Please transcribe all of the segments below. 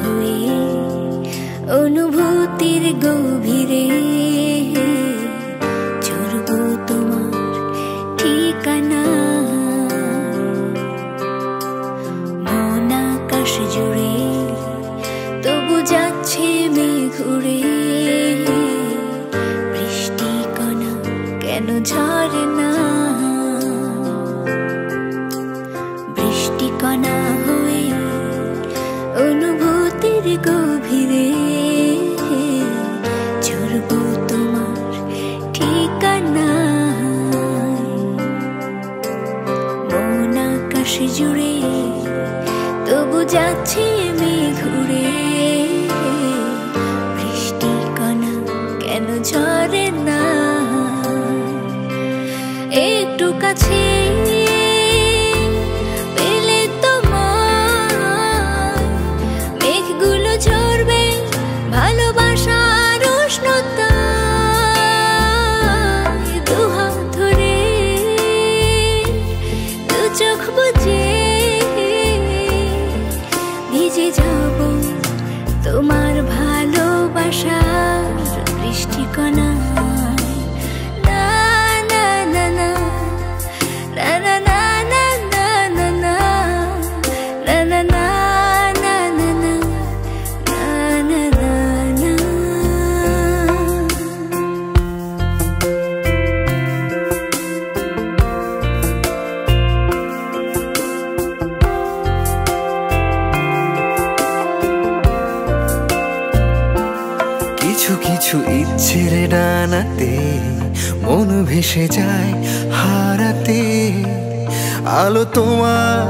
হয়ে অনুভূতির গভীরে ছড়ব তোমার ঠিকানা। মন আকাশ জুড়ে তবু যাচ্ছে মেঘ উড়ে, বৃষ্টি কণা কেন ঝরে না? বৃষ্টি কণা হয়ে অনুভূতির গভীরে ছড়ব তোমার ঠিকানা। মন আকাশ জুড়ে তবু যাচ্ছে মেঘ উড়ে, বৃষ্টি কণা কেন ঝরে না? একটু কাছে পেলে তোমার মেঘগুলো ঝরবে ভালোবাসার উষ্ণতা। দুহাত ধরে দু চোখ বুজে ভিজে যাব তোমার ভালোবাসার বৃষ্টি কণা। কিছু কিছু ইচ্ছের ডানাতে মন ভেসে যায় হারাতে। আলো তোমার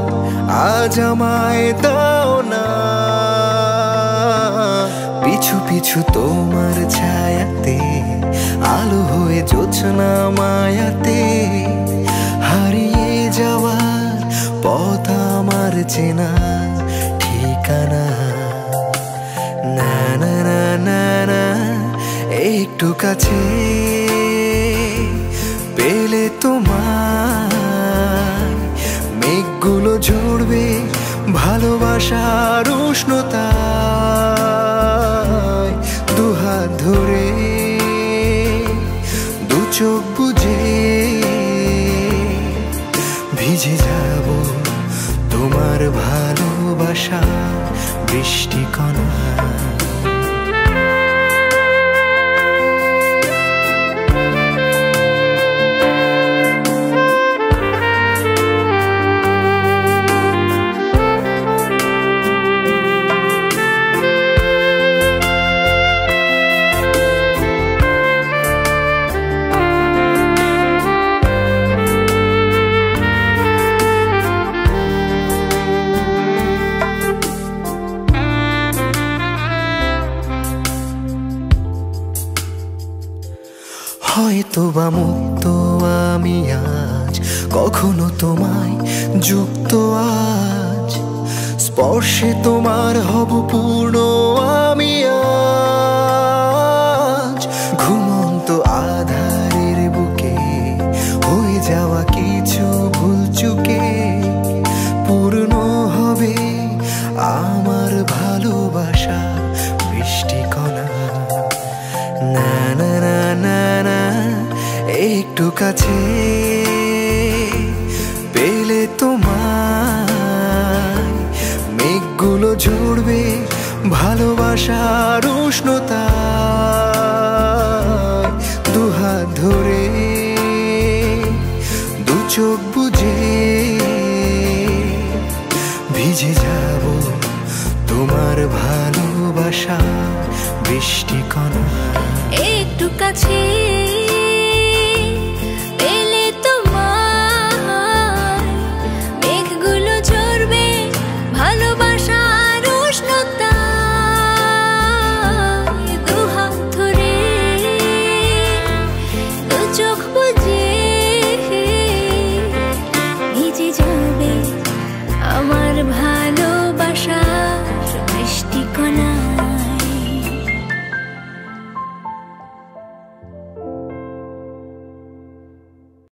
আজ আমায় দাও না, পিছু পিছু তোমার ছায়াতে আলো হয়ে জোছনা মায়াতে। হারিয়ে যাওয়ার পথ আমার চেনা ঠিকানা। না না না না না, একটু কাছে পেলে তোমার মেঘগুলো ঝরবে ভালোবাসার উষ্ণতায়। দুহাত ধরে দু চোখ বুজে ভিজে যাব তোমার ভালোবাসা বৃষ্টি কণা। হয়তো বা মুক্ত আমি আজ, কখনো তোমায় যুক্ত আজ। স্পর্শে তোমার হব পূর্ণ আমি আজ। ঘুমন্ত আধারের বুকে হয়ে যাওয়া কিছু ভুল চুকে পূর্ণ হবে আমার ভালোবাসা বৃষ্টি কণা। না না না না না, একটু কাছে পেলে তোমার মেঘগুলো ঝরবে ভালোবাসার উষ্ণতা। দুহাত ধরে দু চোখ বুজে ভিজে যাব তোমার ভালোবাসা বৃষ্টি কণা। একটু কাছে পেলে তোমার মেঘগুলো ঝরবে ভালোবাসার উষ্ণতা। দুহাত ধরে দু চোখ বুজে ভিজে যাবে আমার ভালোবাসার বৃষ্টি কণা।